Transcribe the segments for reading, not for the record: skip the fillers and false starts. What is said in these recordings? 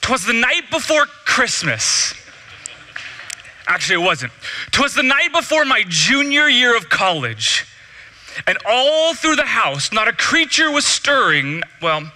'Twas the night before Christmas. Actually, it wasn't. 'Twas the night before my junior year of college. And all through the house, not a creature was stirring. Well,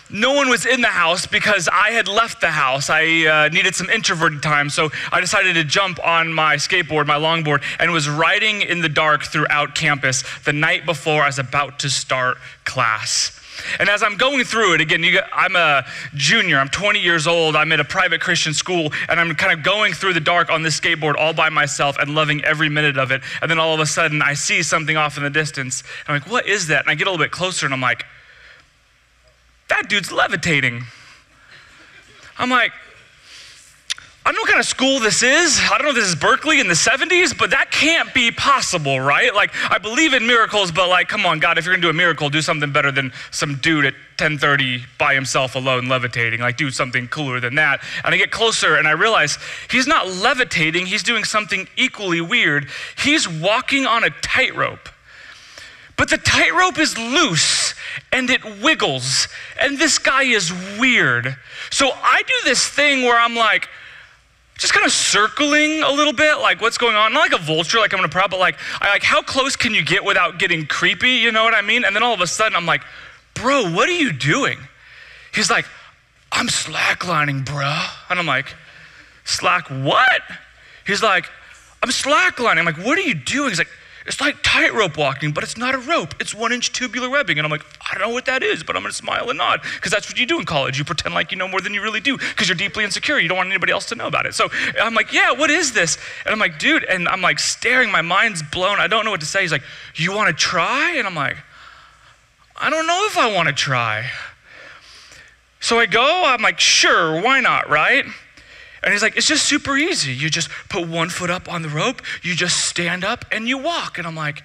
no one was in the house because I had left the house. I needed some introverted time, so I decided to jump on my skateboard, my longboard, and was riding in the dark throughout campus the night before I was about to start class. And as I'm going through it, again, I'm a junior, I'm 20 years old, I'm at a private Christian school, and I'm kind of going through the dark on this skateboard all by myself and loving every minute of it. And then all of a sudden, I see something off in the distance. And I'm like, what is that? And I get a little bit closer, and I'm like, that dude's levitating. I'm like, I don't know what kind of school this is. I don't know if this is Berkeley in the 70s, but that can't be possible, right? Like, I believe in miracles, but like, come on, God, if you're gonna do a miracle, do something better than some dude at 10:30 by himself alone levitating. Like, do something cooler than that. And I get closer and I realize he's not levitating, he's doing something equally weird. He's walking on a tightrope. But the tightrope is loose and it wiggles, and this guy is weird. So I do this thing where I'm like, just kind of circling a little bit, like what's going on? Not like a vulture, like I'm gonna prowl, but like how close can you get without getting creepy, you know what I mean? And then all of a sudden I'm like, bro, what are you doing? He's like, I'm slacklining, bruh. And I'm like, slack what? He's like, I'm slacklining. I'm like, what are you doing? He's like, it's like tightrope walking, but it's not a rope. It's 1-inch tubular webbing. And I'm like, I don't know what that is, but I'm gonna smile and nod, because that's what you do in college. You pretend like you know more than you really do, because you're deeply insecure. You don't want anybody else to know about it. So I'm like, yeah, what is this? And I'm like, dude, and I'm like staring, my mind's blown. I don't know what to say. He's like, you wanna try? And I'm like, I don't know if I wanna try. So I go, I'm like, sure, why not, right? And he's like, it's just super easy. You just put one foot up on the rope, you just stand up and you walk. And I'm like,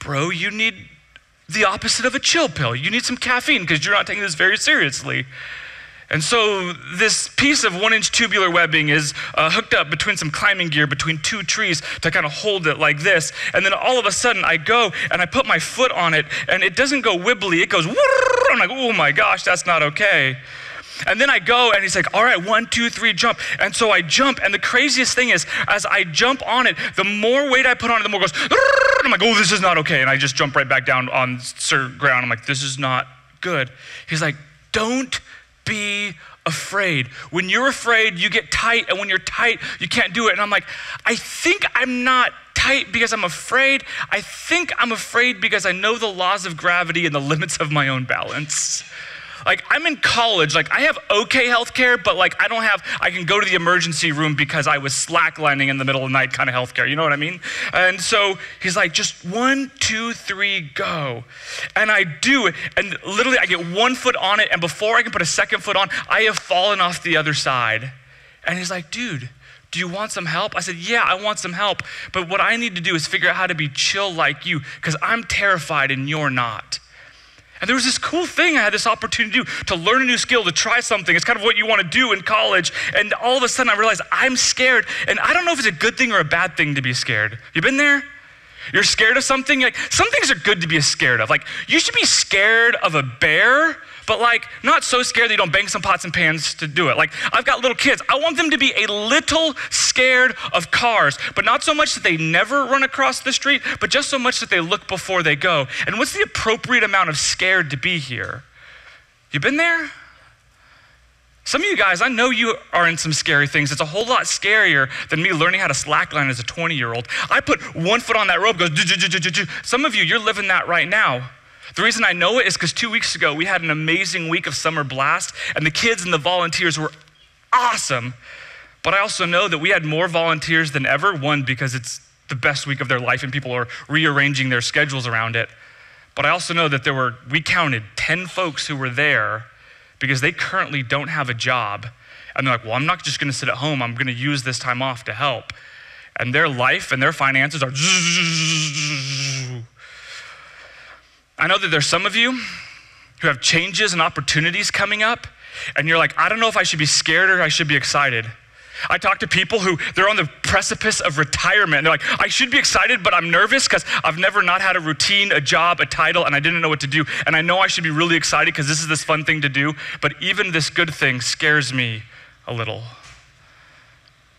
bro, you need the opposite of a chill pill. You need some caffeine because you're not taking this very seriously. And so this piece of 1-inch tubular webbing is hooked up between some climbing gear, between two trees to kind of hold it like this. And then all of a sudden I go and I put my foot on it and it doesn't go wibbly, it goes, I'm like, oh my gosh, that's not okay. And then I go and he's like, all right, 1, 2, 3, jump. And so I jump, and the craziest thing is, as I jump on it, the more weight I put on it, the more it goes, I'm like, oh, this is not okay. And I just jump right back down on ground. I'm like, this is not good. He's like, don't be afraid. When you're afraid, you get tight, and when you're tight, you can't do it. And I'm like, I think I'm not tight because I'm afraid. I think I'm afraid because I know the laws of gravity and the limits of my own balance. Like, I'm in college, like I have okay healthcare, but like I can go to the emergency room because I was slacklining in the middle of the night kind of healthcare, you know what I mean? And so he's like, just 1, 2, 3, go. And I do it, and literally I get one foot on it, and before I can put a second foot on, I have fallen off the other side. And he's like, dude, do you want some help? I said, yeah, I want some help, but what I need to do is figure out how to be chill like you, because I'm terrified and you're not. And there was this cool thing I had this opportunity to do, to learn a new skill, to try something. It's kind of what you want to do in college. And all of a sudden I realized I'm scared. And I don't know if it's a good thing or a bad thing to be scared. You been there? You're scared of something? Like, some things are good to be scared of. Like, you should be scared of a bear, but like not so scared that you don't bang some pots and pans to do it. Like, I've got little kids. I want them to be a little scared of cars, but not so much that they never run across the street, but just so much that they look before they go. And what's the appropriate amount of scared to be here? You been there? Some of you guys, I know you are in some scary things. It's a whole lot scarier than me learning how to slackline as a 20-year-old. I put one foot on that rope, goes, some of you, you're living that right now. The reason I know it is because 2 weeks ago, we had an amazing week of Summer Blast, and the kids and the volunteers were awesome. But I also know that we had more volunteers than ever, one, because it's the best week of their life and people are rearranging their schedules around it. But I also know that we counted 10 folks who were there because they currently don't have a job. And they're like, well, I'm not just gonna sit at home, I'm gonna use this time off to help. And their life and their finances are I know that there's some of you who have changes and opportunities coming up, and you're like, I don't know if I should be scared or I should be excited. I talk to people who they're on the precipice of retirement. And they're like, I should be excited, but I'm nervous because I've never not had a routine, a job, a title, and I didn't know what to do. And I know I should be really excited because this is this fun thing to do, but even this good thing scares me a little.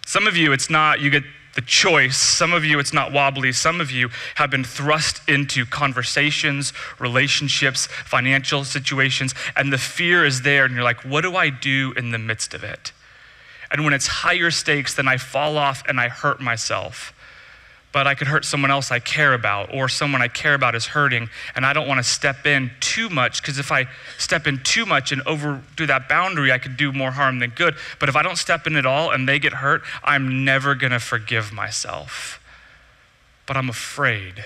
Some of you, it's not, you get the choice. Some of you, it's not wobbly. Some of you have been thrust into conversations, relationships, financial situations, and the fear is there, and you're like, what do I do in the midst of it? And when it's higher stakes, then I fall off and I hurt myself. But I could hurt someone else I care about, or someone I care about is hurting, and I don't want to step in too much, because if I step in too much and overdo that boundary, I could do more harm than good. But if I don't step in at all and they get hurt, I'm never going to forgive myself. But I'm afraid.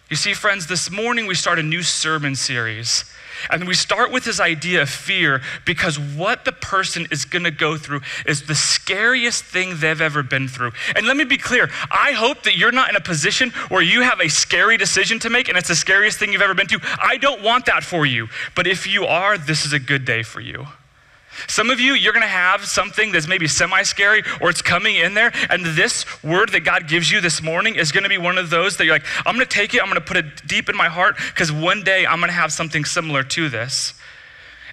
You see, friends, this morning we start a new sermon series. And we start with this idea of fear because what the person is going to go through is the scariest thing they've ever been through. And let me be clear, I hope that you're not in a position where you have a scary decision to make and it's the scariest thing you've ever been through. I don't want that for you. But if you are, this is a good day for you. Some of you, you're going to have something that's maybe semi-scary or it's coming in there, and this word that God gives you this morning is going to be one of those that you're like, I'm going to take it, I'm going to put it deep in my heart because one day I'm going to have something similar to this.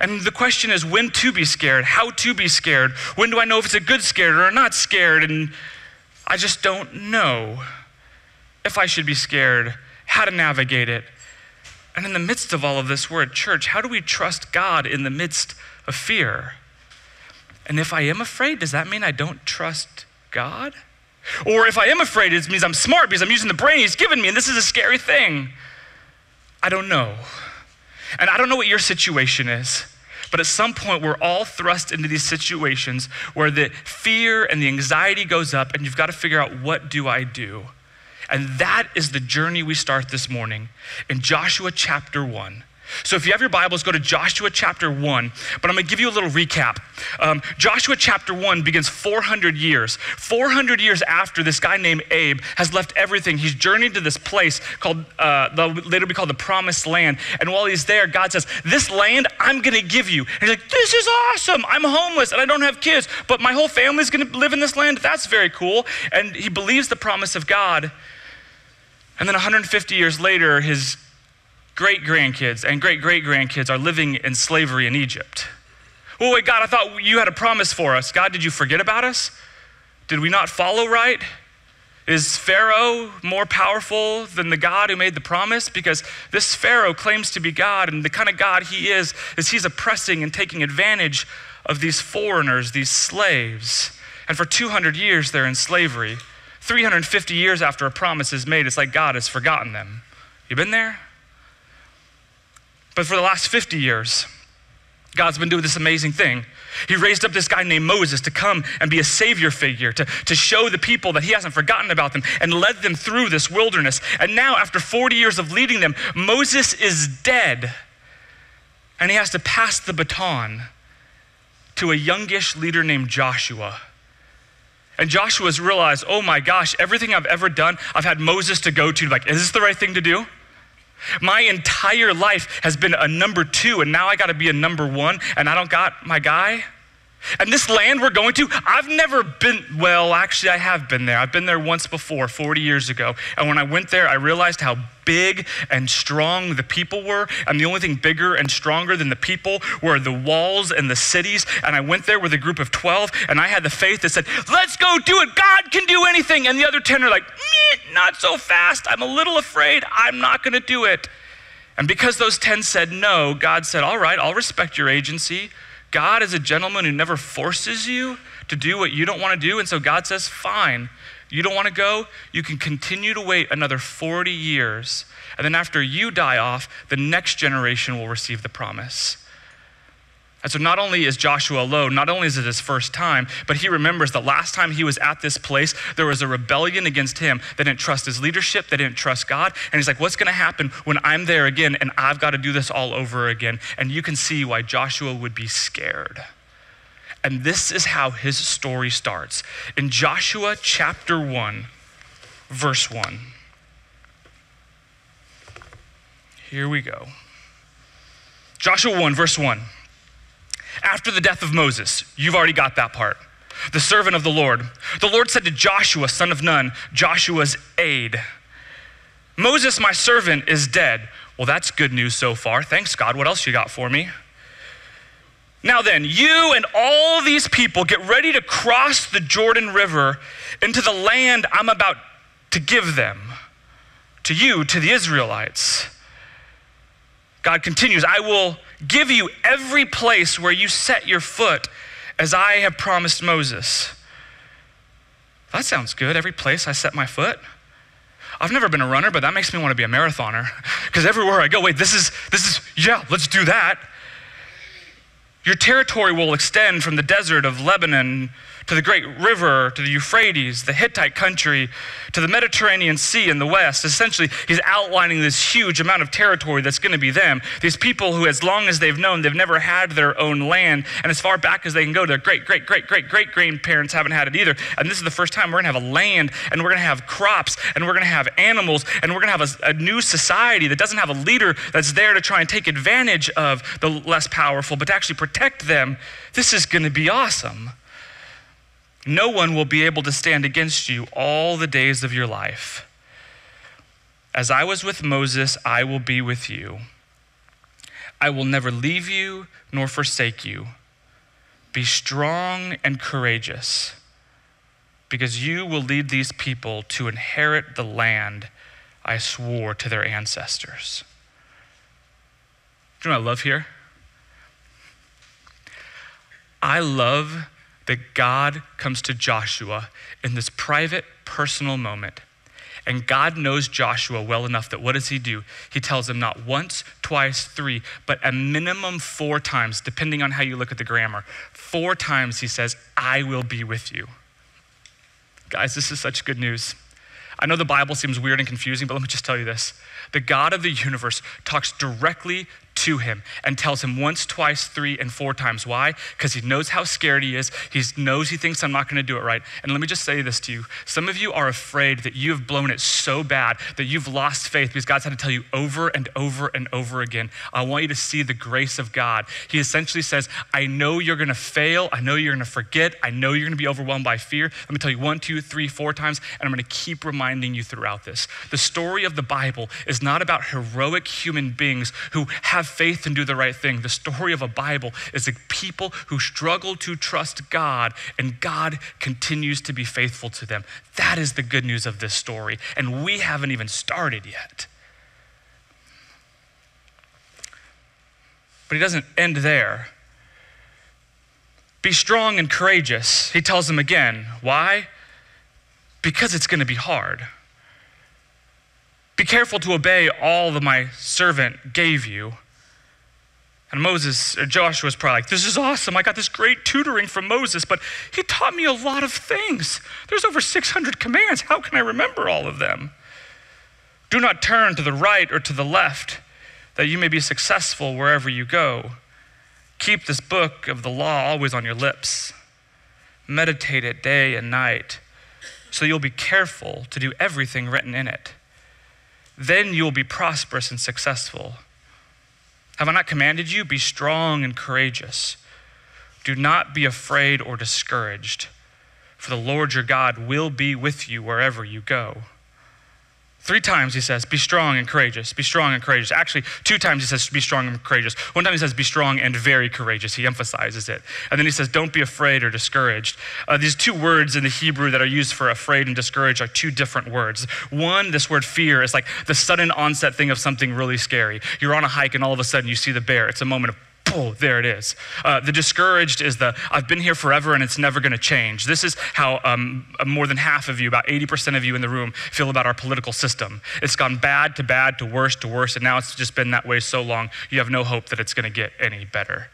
And the question is when to be scared, how to be scared, when do I know if it's a good scared or not scared, and I just don't know if I should be scared, how to navigate it. And in the midst of all of this, we're at church. How do we trust God in the midst of fear? And if I am afraid, does that mean I don't trust God? Or if I am afraid, it means I'm smart because I'm using the brain he's given me and this is a scary thing. I don't know. And I don't know what your situation is, but at some point we're all thrust into these situations where the fear and the anxiety goes up and you've got to figure out, what do I do? And that is the journey we start this morning in Joshua chapter 1. So if you have your Bibles, go to Joshua chapter 1, but I'm gonna give you a little recap. Joshua chapter 1 begins 400 years. 400 years after this guy named Abe has left everything. He's journeyed to this place called, later be called the Promised Land. And while he's there, God says, this land I'm gonna give you. And he's like, this is awesome. I'm homeless and I don't have kids, but my whole family's gonna live in this land. That's very cool. And he believes the promise of God. And then 150 years later, his great-grandkids and great-great-grandkids are living in slavery in Egypt. Oh, wait, God, I thought you had a promise for us. God, did you forget about us? Did we not follow right? Is Pharaoh more powerful than the God who made the promise? Because this Pharaoh claims to be God, and the kind of God he is he's oppressing and taking advantage of these foreigners, these slaves. And for 200 years, they're in slavery. 350 years after a promise is made, it's like God has forgotten them. You been there? But for the last 50 years, God's been doing this amazing thing. He raised up this guy named Moses to come and be a savior figure, to show the people that he hasn't forgotten about them and led them through this wilderness. And now, after 40 years of leading them, Moses is dead. And he has to pass the baton to a youngish leader named Joshua. And Joshua's realized, oh my gosh, everything I've ever done, I've had Moses to go to, like, is this the right thing to do? My entire life has been a number 2, and now I gotta be a number 1, and I don't got my guy? And this land we're going to, I've never been, well, actually I have been there. I've been there once before, 40 years ago. And when I went there, I realized how big and strong the people were. And the only thing bigger and stronger than the people were the walls and the cities. And I went there with a group of 12, and I had the faith that said, let's go do it. God can do anything. And the other 10 are like, not so fast. I'm a little afraid. I'm not gonna do it. And because those 10 said no, God said, all right, I'll respect your agency. God is a gentleman who never forces you to do what you don't want to do. And so God says, fine, you don't want to go? You can continue to wait another 40 years. And then after you die off, the next generation will receive the promise. And so not only is Joshua alone, not only is it his first time, but he remembers the last time he was at this place, there was a rebellion against him. They didn't trust his leadership, they didn't trust God. And he's like, what's gonna happen when I'm there again and I've gotta do this all over again? And you can see why Joshua would be scared. And this is how his story starts. In Joshua chapter 1, verse 1. Here we go. Joshua 1, verse 1. After the death of Moses, you've already got that part. the servant of the Lord. The Lord said to Joshua, son of Nun, Joshua's aide, Moses, my servant, is dead. Well, that's good news so far. Thanks, God. What else you got for me? Now then, you and all these people get ready to cross the Jordan River into the land I'm about to give them, to you, to the Israelites. God continues, I will give you every place where you set your foot as I have promised Moses. That sounds good, every place I set my foot. I've never been a runner, but that makes me want to be a marathoner because everywhere I go, wait, this is, yeah, let's do that. Your territory will extend from the desert of Lebanon to the great river, to the Euphrates, the Hittite country, to the Mediterranean Sea in the west. Essentially, he's outlining this huge amount of territory that's going to be them. These people who, as long as they've known, they've never had their own land, and as far back as they can go, their great-great-great-great-great-grandparents haven't had it either. And this is the first time we're going to have a land, and we're going to have crops, and we're going to have animals, and we're going to have a new society that doesn't have a leader that's there to try and take advantage of the less powerful, but to actually protect them. This is going to be awesome. No one will be able to stand against you all the days of your life. As I was with Moses, I will be with you. I will never leave you nor forsake you. Be strong and courageous, because you will lead these people to inherit the land I swore to their ancestors. Do you know what I love here? I love that God comes to Joshua in this private, personal moment. And God knows Joshua well enough that what does he do? He tells him not once, twice, three, but a minimum 4 times, depending on how you look at the grammar. 4 times he says, I will be with you. Guys, this is such good news. I know the Bible seems weird and confusing, but let me just tell you this. The God of the universe talks directly to him and tells him once, twice, 3, and 4 times. Why? Because he knows how scared he is. He knows he thinks I'm not going to do it right. And let me just say this to you. Some of you are afraid that you have blown it so bad that you've lost faith because God's had to tell you over and over and over again. I want you to see the grace of God. He essentially says, I know you're going to fail. I know you're going to forget. I know you're going to be overwhelmed by fear. Let me tell you 1, 2, 3, 4 times, and I'm going to keep reminding you throughout this. The story of the Bible is not about heroic human beings who have faith and do the right thing. The story of a Bible is a people who struggle to trust God, and God continues to be faithful to them. That is the good news of this story, and we haven't even started yet. But he doesn't end there. Be strong and courageous. He tells them again. Why? Because it's going to be hard. Be careful to obey all that my servant gave you. And Joshua's probably like, this is awesome. I got this great tutoring from Moses, but he taught me a lot of things. There's over 600 commands. How can I remember all of them? Do not turn to the right or to the left, that you may be successful wherever you go. Keep this book of the law always on your lips. Meditate it day and night, so you'll be careful to do everything written in it. Then you will be prosperous and successful. Have I not commanded you? Be strong and courageous. Do not be afraid or discouraged, for the Lord your God will be with you wherever you go. 3 times he says, be strong and courageous, be strong and courageous. Actually, 2 times he says, be strong and courageous. 1 time he says, be strong and very courageous. He emphasizes it. And then he says, don't be afraid or discouraged. These 2 words in the Hebrew that are used for afraid and discouraged are 2 different words. One, this word fear is like the sudden onset thing of something really scary. You're on a hike and all of a sudden you see the bear. It's a moment of, oh, there it is. The discouraged is I've been here forever and it's never going to change. This is how more than half of you, about 80% of you in the room, feel about our political system. It's gone bad to worse, and now it's just been that way so long, you have no hope that it's going to get any better.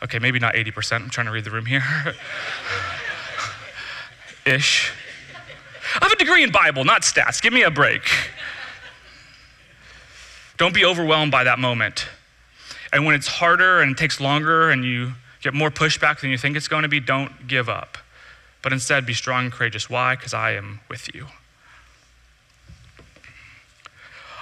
Okay, maybe not 80%. I'm trying to read the room here. Ish. I have a degree in Bible, not stats. Give me a break. Don't be overwhelmed by that moment. And when it's harder and it takes longer and you get more pushback than you think it's going to be, don't give up. But instead, be strong and courageous. Why? Because I am with you.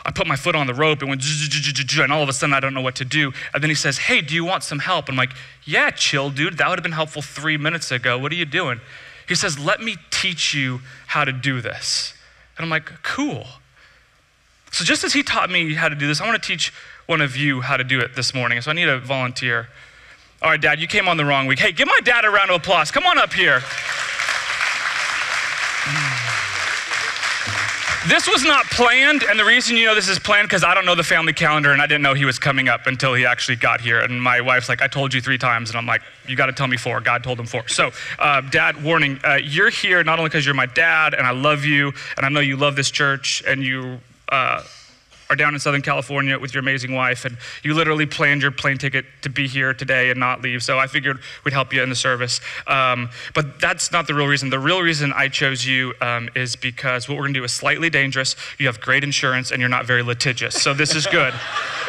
I put my foot on the rope, it went and all of a sudden I don't know what to do. And then he says, hey, do you want some help? I'm like, yeah, chill, dude. That would have been helpful 3 minutes ago. What are you doing? He says, let me teach you how to do this. And I'm like, cool. So just as he taught me how to do this, I want to teach one of you how to do it this morning. So I need a volunteer. All right, Dad, you came on the wrong week. Hey, give my dad a round of applause. Come on up here. This was not planned, and the reason you know this is planned because I don't know the family calendar, and I didn't know he was coming up until he actually got here. And my wife's like, I told you 3 times, and I'm like, you got to tell me 4. God told him 4. So, Dad, warning, you're here not only because you're my dad, and I love you, and I know you love this church, and you are down in Southern California with your amazing wife, and you literally planned your plane ticket to be here today and not leave. So I figured we'd help you in the service. But that's not the real reason. The real reason I chose you is because what we're gonna do is slightly dangerous. You have great insurance and you're not very litigious. So this is good.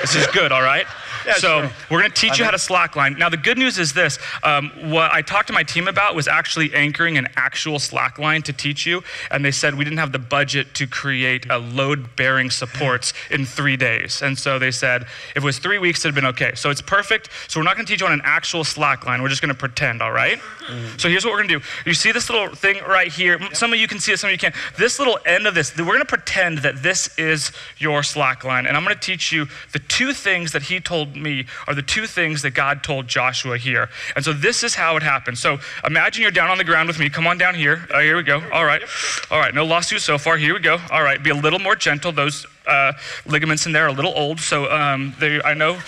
This is good, all right? Yeah, so we're gonna teach you how to slackline. Now the good news is this, what I talked to my team about was actually anchoring an actual slackline to teach you, and they said we didn't have the budget to create a load-bearing supports in 3 days. And so they said, if it was 3 weeks, it'd have been okay. So it's perfect. So we're not gonna teach you on an actual slackline, we're just gonna pretend, all right? So here's what we're gonna do. You see this little thing right here? Some of you can see it, some of you can't. This little end of this, we're gonna pretend that this is your slackline, and I'm gonna teach you the 2 things that he told me are the 2 things that God told Joshua here. And so this is how it happened. So imagine you're down on the ground with me. Come on down here. Here we go. All right. All right. No lawsuit so far. Here we go. All right. Be a little more gentle. Those ligaments in there are a little old. So I know.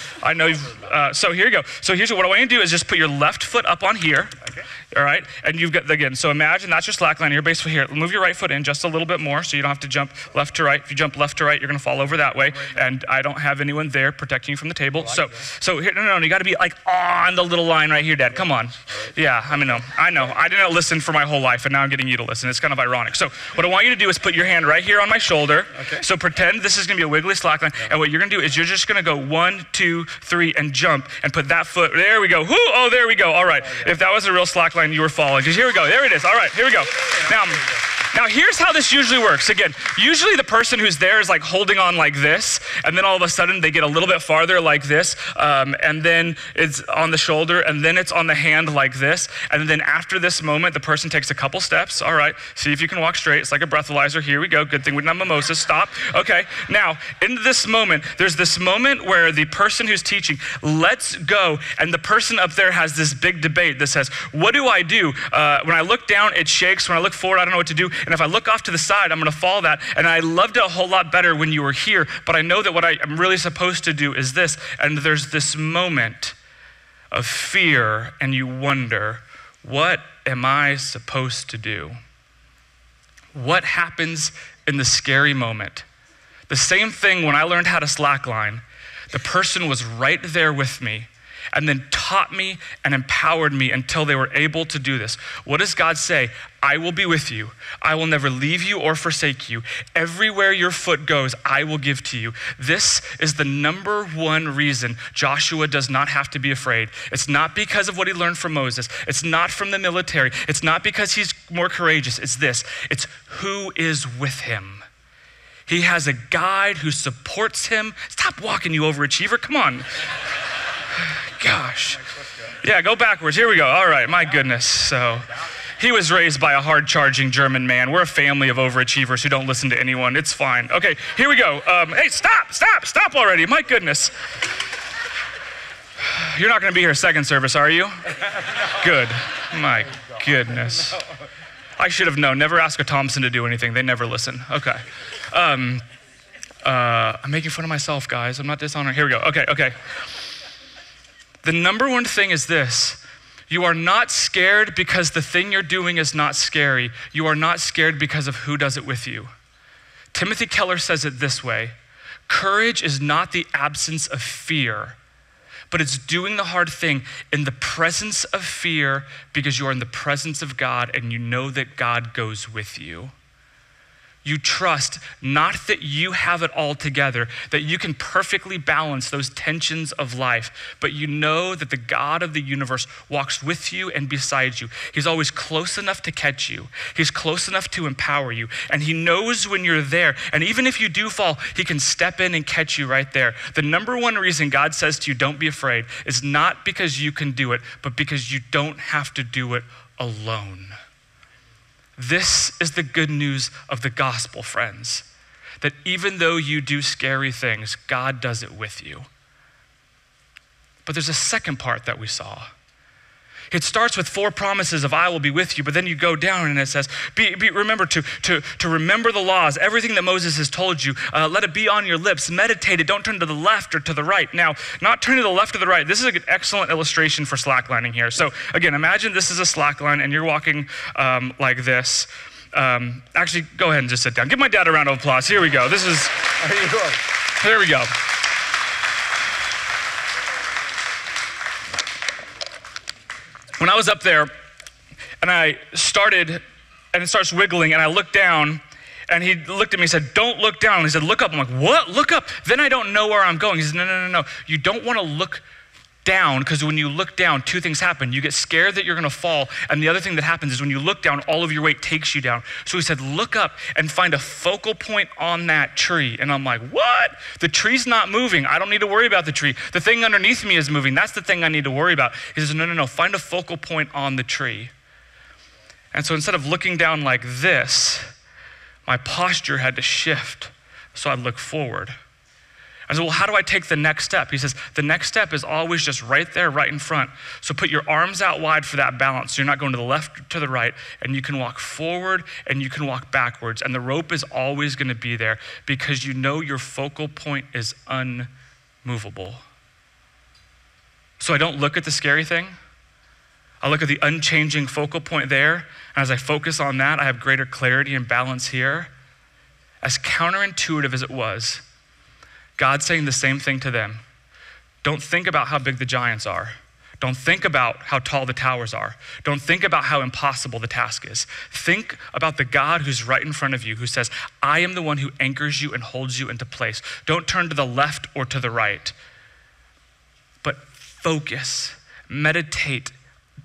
So here you go. So here's what I want you to do is just put your left foot up on here. Okay. All right. And you've got, again, so imagine that's your slack line. Your base foot here. Move your right foot in just a little bit more so you don't have to jump left to right. If you jump left to right, you're going to fall over that way. And I don't have anyone there protecting you from the table. So here, no, you got to be like on the little line right here, Dad. Come on. Yeah, I know. I didn't listen for my whole life, and now I'm getting you to listen. It's kind of ironic. So what I want you to do is put your hand right here on my shoulder. Okay. So pretend this is going to be a wiggly slack line. And what you're going to do is you're just going to go 1, 2, 3, and jump and put that foot. There we go. Whoo, oh, there we go. All right. If that was a real slack line, you were falling. Just here we go. There it is. All right, here we go. Now here's how this usually works. Again, usually the person who's there is like holding on like this, and then all of a sudden they get a little bit farther like this, and then it's on the shoulder, and then it's on the hand like this, and then after this moment, the person takes a couple steps. All right, see if you can walk straight. It's like a breathalyzer. Here we go. Good thing we didn't have mimosas. Stop. Okay, now in this moment, there's this moment where the person who's teaching lets go, and the person up there has this big debate that says, what do I do? When I look down, it shakes. When I look forward, I don't know what to do. And if I look off to the side, I'm gonna fall that. And I loved it a whole lot better when you were here, but I know that what I'm really supposed to do is this. And there's this moment of fear, and you wonder, what am I supposed to do? What happens in the scary moment? The same thing when I learned how to slackline, the person was right there with me, and then taught me and empowered me until they were able to do this. What does God say? I will be with you. I will never leave you or forsake you. Everywhere your foot goes, I will give to you. This is the number 1 reason Joshua does not have to be afraid. It's not because of what he learned from Moses. It's not from the military. It's not because he's more courageous. It's this. It's who is with him. He has a guide who supports him. Stop walking, you overachiever. Come on. Gosh. Yeah, go backwards. Here we go. All right, my goodness. So he was raised by a hard-charging German man. We're a family of overachievers who don't listen to anyone. It's fine. Okay, here we go. Hey, stop already. My goodness. You're not going to be here second service, are you? Good. My goodness. I should have known. Never ask a Thomsen to do anything. They never listen. Okay. I'm making fun of myself, guys. I'm not dishonoring. Here we go. Okay. The number 1 thing is this. You are not scared because the thing you're doing is not scary. You are not scared because of who does it with you. Timothy Keller says it this way. Courage is not the absence of fear, but it's doing the hard thing in the presence of fear because you're in the presence of God and you know that God goes with you. You trust not that you have it all together, that you can perfectly balance those tensions of life, but you know that the God of the universe walks with you and beside you. He's always close enough to catch you. He's close enough to empower you, and he knows when you're there. And even if you do fall, he can step in and catch you right there. The number one reason God says to you, don't be afraid, is not because you can do it, but because you don't have to do it alone. This is the good news of the gospel, friends, that even though you do scary things, God does it with you. But there's a second part that we saw. It starts with 4 promises of I will be with you, but then you go down and it says, remember to remember the laws, everything that Moses has told you, let it be on your lips, meditate it, don't turn to the left or to the right. Now, not turn to the left or the right, this is an excellent illustration for slacklining here. So again, imagine this is a slackline and you're walking like this. Actually, go ahead and just sit down. Give my dad a round of applause. Here we go. Here we go. When I was up there and I started, and it starts wiggling, and I looked down, and he looked at me and said, don't look down. He said, look up. I'm like, what? Look up. Then I don't know where I'm going. He said, no. You don't want to look down, because when you look down, 2 things happen. You get scared that you're going to fall, and the other thing that happens is when you look down, all of your weight takes you down. So he said, look up and find a focal point on that tree. And I'm like, what? The tree's not moving. I don't need to worry about the tree. The thing underneath me is moving. That's the thing I need to worry about. He says, no. Find a focal point on the tree. And so instead of looking down like this, my posture had to shift so I'd look forward. I said, well, how do I take the next step? He says, the next step is always just right there, right in front. So put your arms out wide for that balance. So you're not going to the left or to the right, and you can walk forward and you can walk backwards. And the rope is always going to be there because you know your focal point is unmovable. So I don't look at the scary thing. I look at the unchanging focal point there. And as I focus on that, I have greater clarity and balance here. As counterintuitive as it was, God's saying the same thing to them. Don't think about how big the giants are. Don't think about how tall the towers are. Don't think about how impossible the task is. Think about the God who's right in front of you, who says, I am the one who anchors you and holds you into place. Don't turn to the left or to the right, but focus, meditate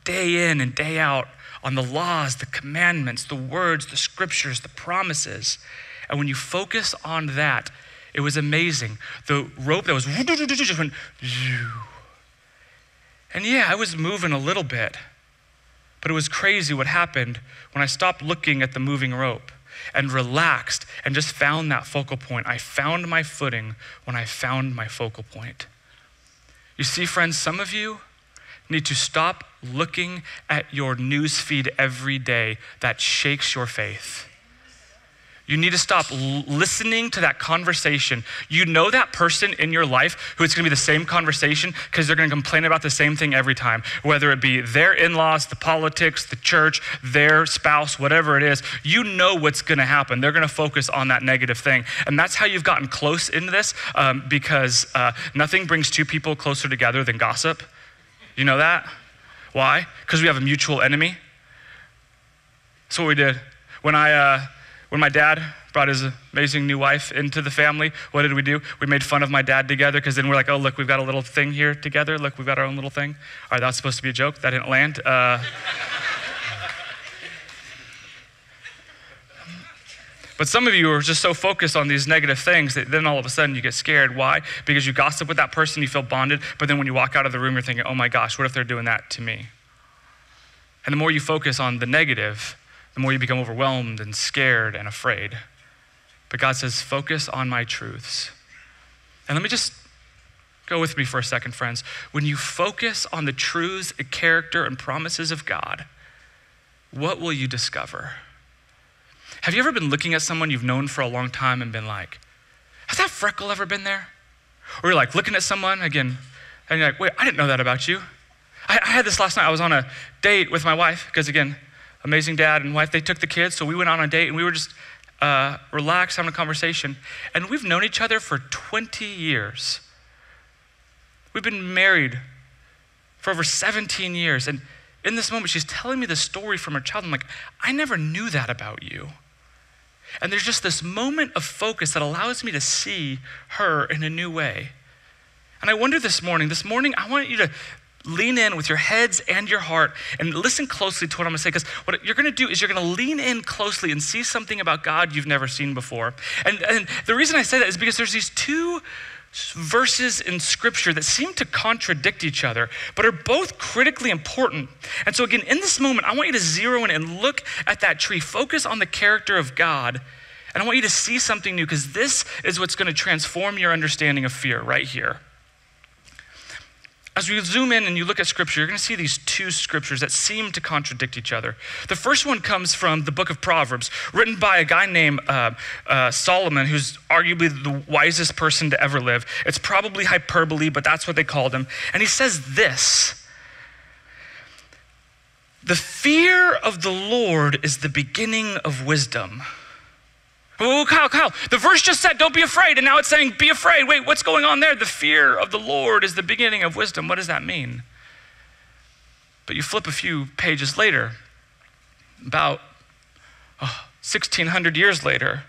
day in and day out on the laws, the commandments, the words, the scriptures, the promises. And when you focus on that, it was amazing. The rope that was just went, and yeah, I was moving a little bit, but it was crazy what happened when I stopped looking at the moving rope and relaxed and just found that focal point. I found my footing when I found my focal point. You see, friends, some of you need to stop looking at your news feed every day that shakes your faith. You need to stop listening to that conversation. You know that person in your life who it's gonna be the same conversation because they're gonna complain about the same thing every time, whether it be their in-laws, the politics, the church, their spouse, whatever it is. You know what's gonna happen. They're gonna focus on that negative thing. And that's how you've gotten close into this because nothing brings 2 people closer together than gossip. You know that? Why? Because we have a mutual enemy. That's what we did. When my dad brought his amazing new wife into the family, what did we do? We made fun of my dad together because then we're like, oh, look, we've got a little thing here together. Look, we've got our own little thing. All right, that was supposed to be a joke. That didn't land. But some of you are just so focused on these negative things that then all of a sudden you get scared. Why? Because you gossip with that person, you feel bonded, but then when you walk out of the room, you're thinking, oh my gosh, what if they're doing that to me? And the more you focus on the negative, the more you become overwhelmed and scared and afraid. But God says, focus on my truths. And let me just go with me for a second, friends. When you focus on the truths, character, and promises of God, what will you discover? Have you ever been looking at someone you've known for a long time and been like, has that freckle ever been there? Or you're like looking at someone again, and you're like, wait, I didn't know that about you. I had this last night. I was on a date with my wife, because again, amazing dad and wife, they took the kids, so we went on a date and we were just relaxed, having a conversation. And we've known each other for 20 years. We've been married for over 17 years. And in this moment, she's telling me the story from her child. I'm like, I never knew that about you. And there's just this moment of focus that allows me to see her in a new way. And I wonder this morning, I want you to lean in with your heads and your heart and listen closely to what I'm gonna say, because what you're gonna do is you're gonna lean in closely and see something about God you've never seen before. And the reason I say that is because there's these two verses in scripture that seem to contradict each other, but are both critically important. And so again, in this moment, I want you to zero in and look at that tree, focus on the character of God, and I want you to see something new, because this is what's gonna transform your understanding of fear right here. As we zoom in and you look at scripture, you're gonna see these two scriptures that seem to contradict each other. The first one comes from the book of Proverbs, written by a guy named Solomon, who's arguably the wisest person to ever live. It's probably hyperbole, but that's what they called him. And he says this: "The fear of the Lord is the beginning of wisdom." Oh, Kyle, the verse just said, don't be afraid, and now it's saying, be afraid. Wait, what's going on there? The fear of the Lord is the beginning of wisdom. What does that mean? But you flip a few pages later, about 1,600 years later,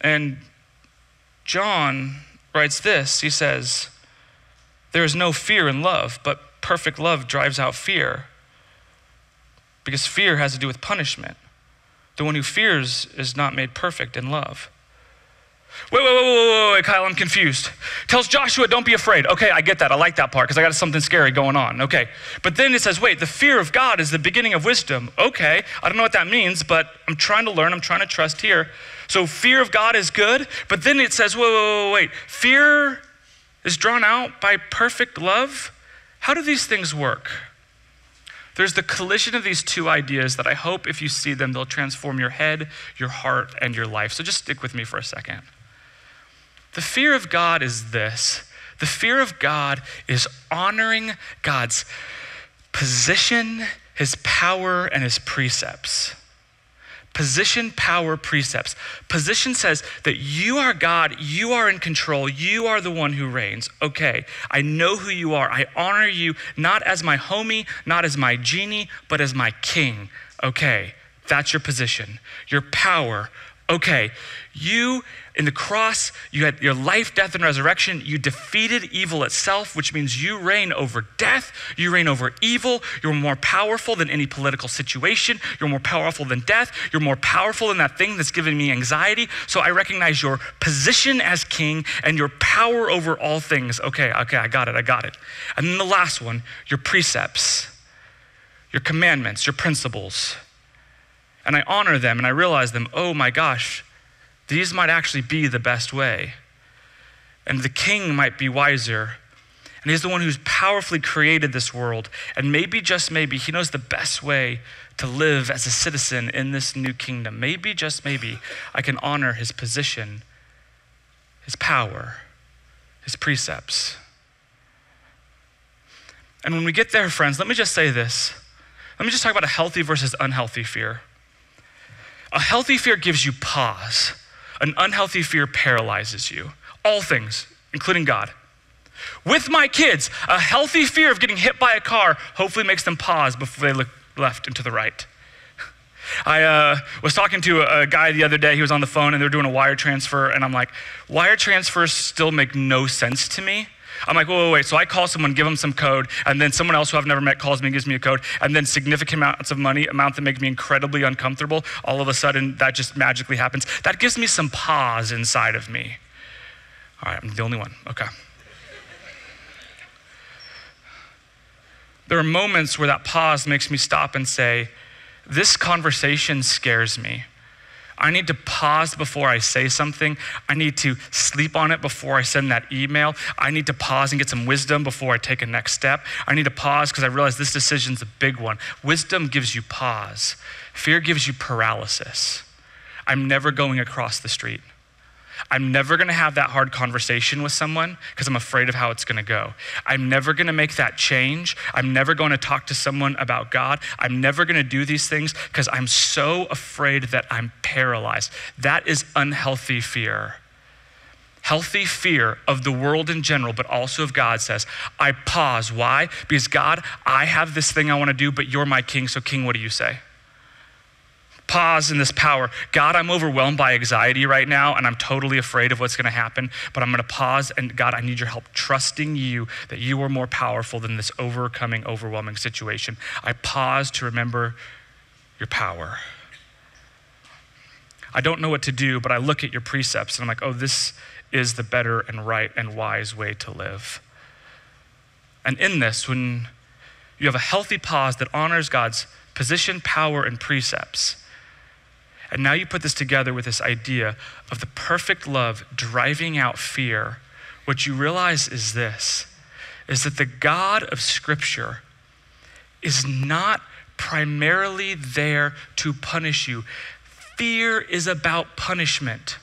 and John writes this. He says, "There is no fear in love, but perfect love drives out fear, because fear has to do with punishment. The one who fears is not made perfect in love." Wait, Kyle, I'm confused. Tells Joshua, don't be afraid. Okay, I get that. I like that part because I got something scary going on. Okay, but then it says, wait, the fear of God is the beginning of wisdom. Okay, I don't know what that means, but I'm trying to learn. I'm trying to trust here. So fear of God is good, but then it says, wait. Fear is drawn out by perfect love. How do these things work? There's the collision of these two ideas that I hope if you see them, they'll transform your head, your heart, and your life. So just stick with me for a second. The fear of God is this. The fear of God is honoring God's position, his power, and his precepts. Position, power, precepts. Position says that you are God, you are in control, you are the one who reigns. Okay, I know who you are. I honor you not as my homie, not as my genie, but as my king. Okay, that's your position. Your power. Okay, you in the cross, you had your life, death, and resurrection. You defeated evil itself, which means you reign over death. You reign over evil. You're more powerful than any political situation. You're more powerful than death. You're more powerful than that thing that's giving me anxiety. So I recognize your position as king and your power over all things. Okay, I got it. And then the last one, your precepts, your commandments, your principles. And I honor them and I realize them. Oh my gosh, these might actually be the best way. And the king might be wiser. And he's the one who's powerfully created this world. And maybe, just maybe, he knows the best way to live as a citizen in this new kingdom. Maybe, just maybe, I can honor his position, his power, his precepts. And when we get there, friends, let me just say this. Let me just talk about a healthy versus unhealthy fear. A healthy fear gives you pause. An unhealthy fear paralyzes you. All things, including God. With my kids, a healthy fear of getting hit by a car hopefully makes them pause before they look left and to the right. I was talking to a guy the other day. He was on the phone and they were doing a wire transfer, and I'm like, wire transfers still make no sense to me. I'm like, wait. So I call someone, give them some code, and then someone else who I've never met calls me and gives me a code, and then significant amounts of money, amount that make me incredibly uncomfortable. All of a sudden, that just magically happens. That gives me some pause inside of me. All right, I'm the only one. Okay. There are moments where that pause makes me stop and say, this conversation scares me. I need to pause before I say something. I need to sleep on it before I send that email. I need to pause and get some wisdom before I take a next step. I need to pause because I realize this decision's a big one. Wisdom gives you pause. Fear gives you paralysis. I'm never going across the street. I'm never gonna have that hard conversation with someone because I'm afraid of how it's gonna go. I'm never gonna make that change. I'm never gonna talk to someone about God. I'm never gonna do these things because I'm so afraid that I'm paralyzed. That is unhealthy fear. Healthy fear of the world in general, but also of God says, I pause. Why? Because God, I have this thing I wanna do, but you're my king, so king, what do you say? pause in this power. God, I'm overwhelmed by anxiety right now, and I'm totally afraid of what's gonna happen, but I'm gonna pause, and God, I need your help trusting you that you are more powerful than this overwhelming situation. I pause to remember your power. I don't know what to do, but I look at your precepts and I'm like, oh, this is the better and right and wise way to live. And in this, when you have a healthy pause that honors God's position, power, and precepts, and now you put this together with this idea of the perfect love driving out fear, what you realize is this, is that the God of Scripture is not primarily there to punish you. Fear is about punishment.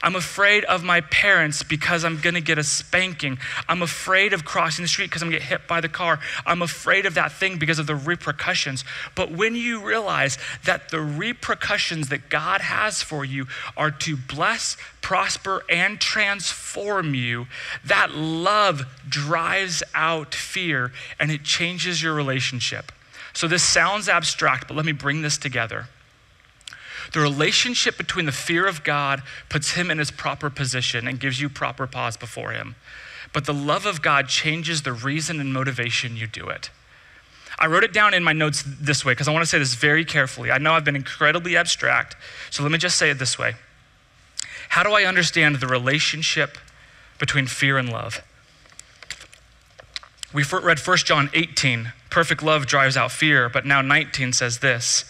I'm afraid of my parents because I'm gonna get a spanking. I'm afraid of crossing the street because I'm gonna get hit by the car. I'm afraid of that thing because of the repercussions. But when you realize that the repercussions that God has for you are to bless, prosper, and transform you, that love drives out fear and it changes your relationship. So this sounds abstract, but let me bring this together. The relationship between the fear of God puts him in his proper position and gives you proper pause before him. But the love of God changes the reason and motivation you do it. I wrote it down in my notes this way because I want to say this very carefully. I know I've been incredibly abstract, so let me just say it this way. How do I understand the relationship between fear and love? We read 1 John 18, perfect love drives out fear, but now 19 says this,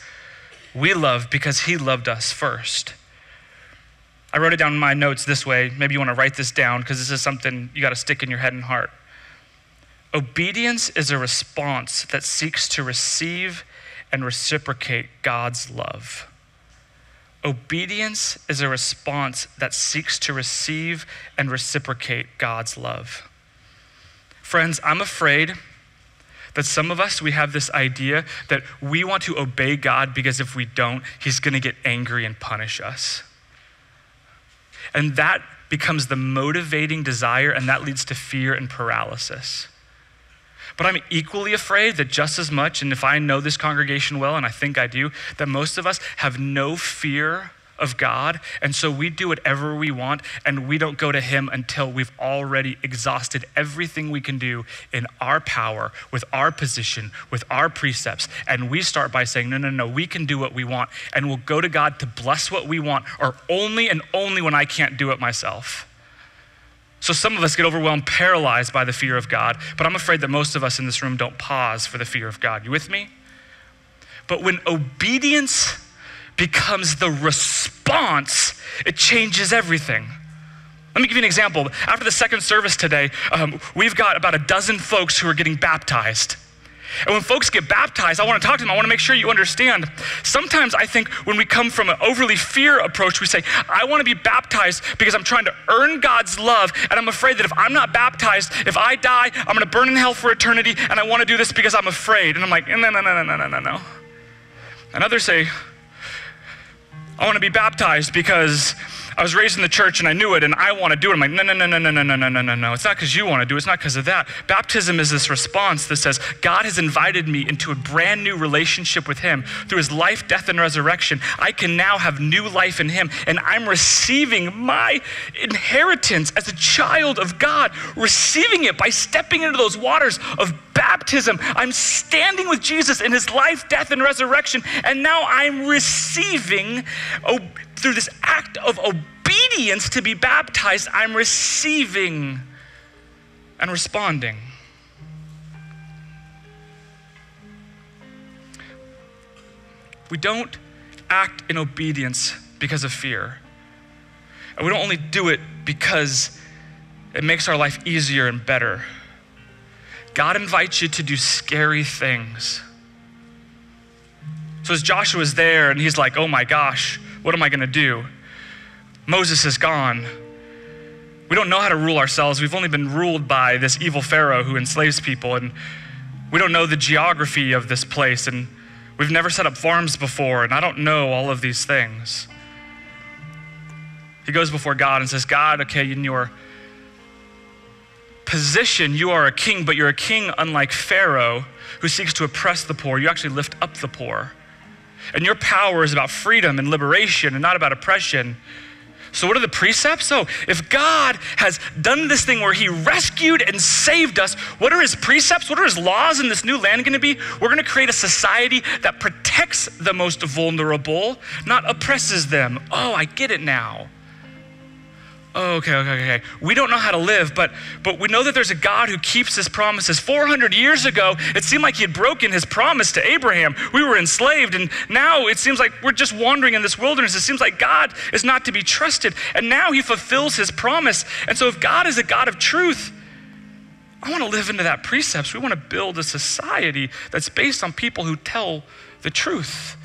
we love because he loved us first. I wrote it down in my notes this way. Maybe you want to write this down because this is something you got to stick in your head and heart. Obedience is a response that seeks to receive and reciprocate God's love. Obedience is a response that seeks to receive and reciprocate God's love. Friends, I'm afraid that some of us, we have this idea that we want to obey God because if we don't, he's gonna get angry and punish us. And that becomes the motivating desire, and that leads to fear and paralysis. But I'm equally afraid that just as much, and if I know this congregation well, and I think I do, that most of us have no fear of God, and so we do whatever we want, and we don't go to him until we've already exhausted everything we can do in our power, with our position, with our precepts, and we start by saying, no, we can do what we want, and we'll go to God to bless what we want, or only and only when I can't do it myself. So some of us get overwhelmed, paralyzed by the fear of God, but I'm afraid that most of us in this room don't pause for the fear of God. You with me? But when obedience becomes the response, it changes everything. Let me give you an example. After the second service today, we've got about a dozen folks who are getting baptized. And when folks get baptized, I want to talk to them. I want to make sure you understand. Sometimes I think when we come from an overly fear approach, we say, I want to be baptized because I'm trying to earn God's love. And I'm afraid that if I'm not baptized, if I die, I'm going to burn in hell for eternity. And I want to do this because I'm afraid. And I'm like, no. And others say, I want to be baptized because I was raised in the church and I knew it and I want to do it. I'm like, no. It's not because you want to do it. It's not because of that. Baptism is this response that says, God has invited me into a brand new relationship with him through his life, death, and resurrection. I can now have new life in him, and I'm receiving my inheritance as a child of God, receiving it by stepping into those waters of baptism. I'm standing with Jesus in his life, death, and resurrection, and now I'm receiving, through this act of obedience to be baptized, I'm receiving and responding. We don't act in obedience because of fear. And we don't only do it because it makes our life easier and better. God invites you to do scary things. So as Joshua's there and he's like, oh my gosh, what am I gonna do? Moses is gone. We don't know how to rule ourselves. We've only been ruled by this evil Pharaoh who enslaves people, and we don't know the geography of this place, and we've never set up farms before, and I don't know all of these things. He goes before God and says, God, okay, in your position, you are a king, but you're a king unlike Pharaoh who seeks to oppress the poor. You actually lift up the poor. And your power is about freedom and liberation and not about oppression. So what are the precepts? So if God has done this thing where he rescued and saved us, what are his precepts? What are his laws in this new land gonna be? We're gonna create a society that protects the most vulnerable, not oppresses them. Oh, I get it now. Okay. We don't know how to live, but we know that there's a God who keeps his promises. 400 years ago, it seemed like he had broken his promise to Abraham. We were enslaved, and now it seems like we're just wandering in this wilderness. It seems like God is not to be trusted, and now he fulfills his promise. And so if God is a God of truth, I want to live into that precepts. We want to build a society that's based on people who tell the truth,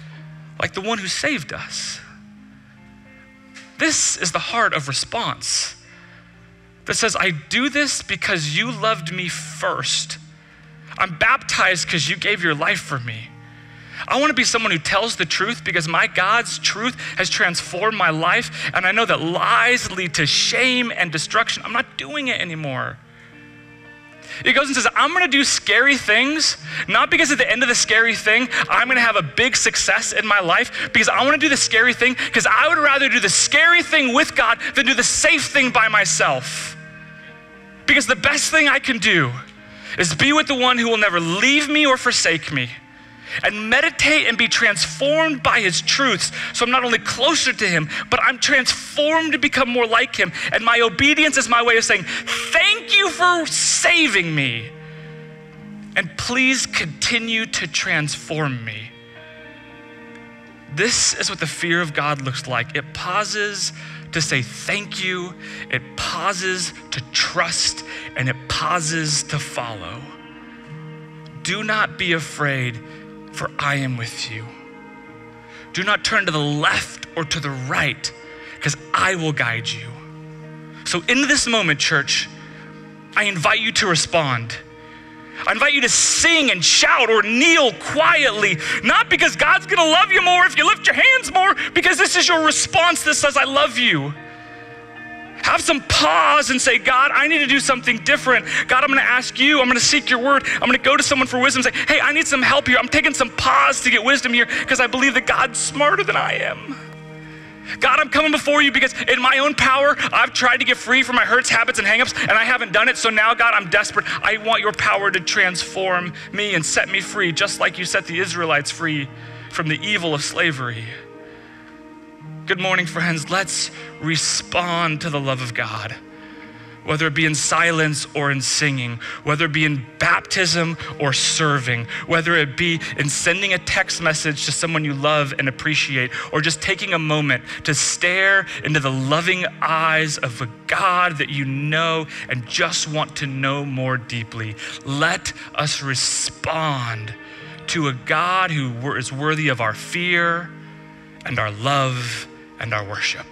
like the one who saved us. This is the heart of response that says, I do this because you loved me first. I'm baptized because you gave your life for me. I want to be someone who tells the truth because my God's truth has transformed my life, and I know that lies lead to shame and destruction. I'm not doing it anymore. It goes and says, I'm gonna do scary things, not because at the end of the scary thing, I'm gonna have a big success in my life, because I wanna do the scary thing because I would rather do the scary thing with God than do the safe thing by myself. Because the best thing I can do is be with the one who will never leave me or forsake me, and meditate and be transformed by his truths. So I'm not only closer to him, but I'm transformed to become more like him. And my obedience is my way of saying, thank you for saving me. And please continue to transform me. This is what the fear of God looks like. It pauses to say thank you. It pauses to trust, and it pauses to follow. Do not be afraid, for I am with you. Do not turn to the left or to the right, because I will guide you. So in this moment, church, I invite you to respond. I invite you to sing and shout or kneel quietly, not because God's gonna love you more if you lift your hands more, because this is your response that says, I love you. Have some pause and say, God, I need to do something different. God, I'm gonna ask you, I'm gonna seek your word. I'm gonna go to someone for wisdom and say, hey, I need some help here. I'm taking some pause to get wisdom here because I believe that God's smarter than I am. God, I'm coming before you because in my own power, I've tried to get free from my hurts, habits, and hangups, and I haven't done it. So now, God, I'm desperate. I want your power to transform me and set me free, just like you set the Israelites free from the evil of slavery. Good morning, friends. Let's respond to the love of God, whether it be in silence or in singing, whether it be in baptism or serving, whether it be in sending a text message to someone you love and appreciate, or just taking a moment to stare into the loving eyes of a God that you know and just want to know more deeply. Let us respond to a God who is worthy of our fear and our love and our worship.